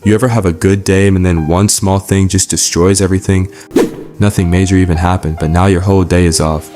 You ever have a good day and then one small thing just destroys everything? Nothing major even happened, but now your whole day is off.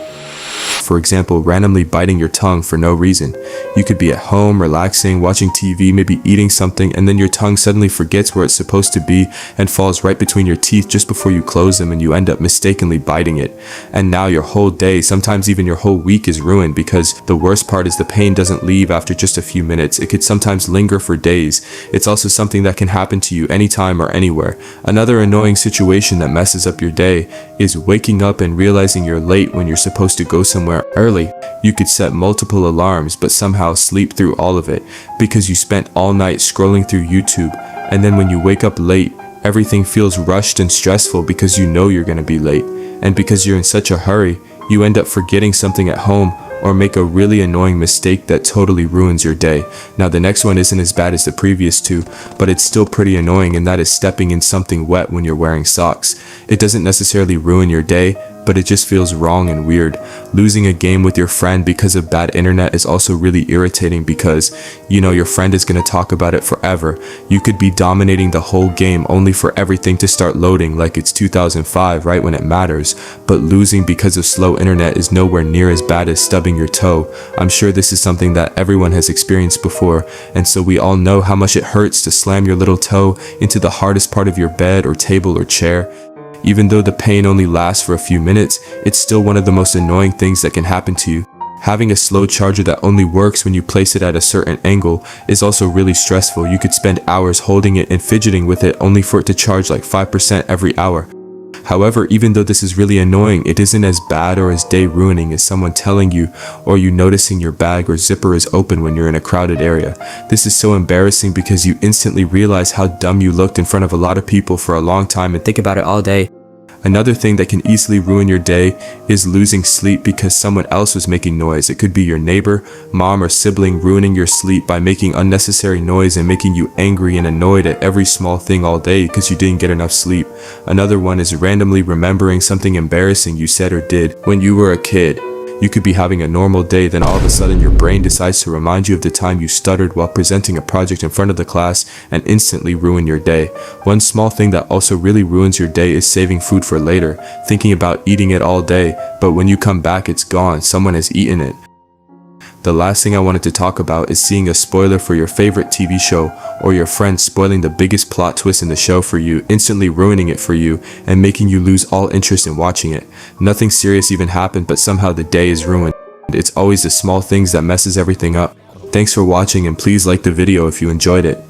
For example, randomly biting your tongue for no reason. You could be at home, relaxing, watching TV, maybe eating something, and then your tongue suddenly forgets where it's supposed to be and falls right between your teeth just before you close them, and you end up mistakenly biting it. And now your whole day, sometimes even your whole week, is ruined, because the worst part is the pain doesn't leave after just a few minutes. It could sometimes linger for days. It's also something that can happen to you anytime or anywhere. Another annoying situation that messes up your day is waking up and realizing you're late when you're supposed to go somewhere early. You could set multiple alarms but somehow sleep through all of it because you spent all night scrolling through YouTube, and then when you wake up late, everything feels rushed and stressful because you know you're going to be late, and because you're in such a hurry, you end up forgetting something at home or make a really annoying mistake that totally ruins your day. Now the next one isn't as bad as the previous two, but it's still pretty annoying, and that is stepping in something wet when you're wearing socks. It doesn't necessarily ruin your day, but it just feels wrong and weird. Losing a game with your friend because of bad internet is also really irritating because, you know, your friend is going to talk about it forever. You could be dominating the whole game only for everything to start loading like it's 2005, right when it matters. But losing because of slow internet is nowhere near as bad as stubbing your toe. I'm sure this is something that everyone has experienced before, and so we all know how much it hurts to slam your little toe into the hardest part of your bed or table or chair. Even though the pain only lasts for a few minutes, it's still one of the most annoying things that can happen to you. Having a slow charger that only works when you place it at a certain angle is also really stressful. You could spend hours holding it and fidgeting with it only for it to charge like 5% every hour. However, even though this is really annoying, it isn't as bad or as day ruining as someone telling you or you noticing your bag or zipper is open when you're in a crowded area. This is so embarrassing because you instantly realize how dumb you looked in front of a lot of people for a long time and think about it all day. Another thing that can easily ruin your day is losing sleep because someone else was making noise. It could be your neighbor, mom, or sibling ruining your sleep by making unnecessary noise and making you angry and annoyed at every small thing all day because you didn't get enough sleep. Another one is randomly remembering something embarrassing you said or did when you were a kid. You could be having a normal day, then all of a sudden your brain decides to remind you of the time you stuttered while presenting a project in front of the class and instantly ruin your day. One small thing that also really ruins your day is saving food for later, thinking about eating it all day, but when you come back it's gone, someone has eaten it. The last thing I wanted to talk about is seeing a spoiler for your favorite TV show or your friend spoiling the biggest plot twist in the show for you, instantly ruining it for you and making you lose all interest in watching it. Nothing serious even happened, but somehow the day is ruined. It's always the small things that messes everything up. Thanks for watching, and please like the video if you enjoyed it.